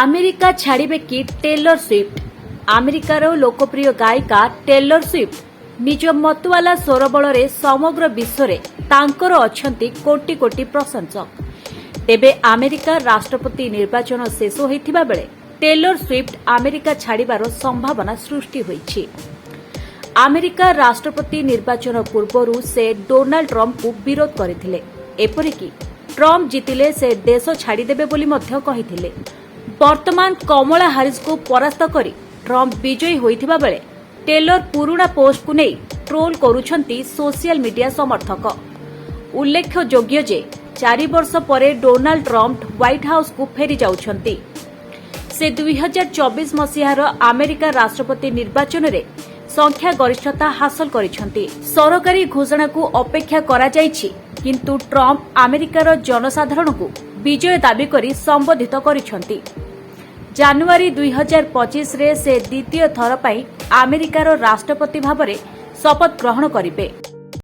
America ଛାଡ଼ିବେ କି tailor Swift? ଆମେରିକାର ଲୋକପ୍ରିୟ ଗାୟିକା ଟେଲର ସୁଇଫ୍ଟ ନିଜ ମତୱାଲା ସ୍ୱର ବଳରେ ସମଗ୍ର ବିଶ୍ୱରେ ତାଙ୍କର ଅଛନ୍ତି କୋଟି କୋଟି ପ୍ରଶଂସକ। ତେବେ ଆମେରିକା ରାଷ୍ଟ୍ରପତି ନିର୍ବାଚନ ଶେଷ ହୋଇଥିବା ବେଳେ ଟେଲର ସୁଇଫ୍ଟ ଆମେରିକା ଛାଡ଼ିବାର ସମ୍ଭାବନା ସୃଷ୍ଟି ହୋଇଛି। ଆମେରିକା ରାଷ୍ଟ୍ରପତି ନିର୍ବାଚନ ପୂର୍ବରୁ ସେ ଡୋନାଲ୍ଡ ଟ୍ରମ୍ପଙ୍କୁ ବିରୋଧ କରିଥିଲେ। ଏପରିକି ଟ୍ରମ୍ପ ଜିତିଲେ ସେ ଦେଶ ଛାଡ଼ିଦେବେ ବୋଲି ମଧ୍ୟ କହିଥିଲେ। ବର୍ତ୍ତମାନ କମଳା ହାରିସଙ୍କୁ ପରାସ୍ତ କରି ଟ୍ରମ୍ପ ବିଜୟୀ ହୋଇଥିବା ବେଳେ ଟେଲର ପୁରୁଣା ପୋଷ୍ଟକୁ ନେଇ ଟ୍ରୋଲ କରୁଛନ୍ତି ସୋସିଆଲ ମିଡିଆ ସମର୍ଥକ। ଉଲ୍ଲେଖଯୋଗ୍ୟ ଯେ 4 ବର୍ଷ ପରେ ଡୋନାଲ୍ଡ ଟ୍ରମ୍ପ ହ୍ୱାଇଟ୍ ହାଉସକୁ ଫେରି ଯାଉଛନ୍ତି। ସେ 2024 ମସିହାର ଆମେରିକା ରାଷ୍ଟ୍ରପତି ନିର୍ବାଚନରେ ସଂଖ୍ୟା ଗରିଷ୍ଠତା ହାସଲ କରିଛନ୍ତି। ସରକାରୀ ଘୋଷଣାକୁ ଅପେକ୍ଷା କରାଯାଇଛି, କିନ୍ତୁ ଟ୍ରମ୍ପ ଆମେରିକାର ଜନସାଧାରଣଙ୍କୁ ବିଜୟ ଦାବି କରି ସମ୍ବୋଧିତ କରିଛନ୍ତି। ଜାନୁଆରୀ 2025ରେ ସେ ଦ୍ୱିତୀୟ ଥର ପାଇଁ ଆମେରିକାର ରାଷ୍ଟ୍ରପତି ଭାବରେ ଶପଥ ଗ୍ରହଣ କରିବେ।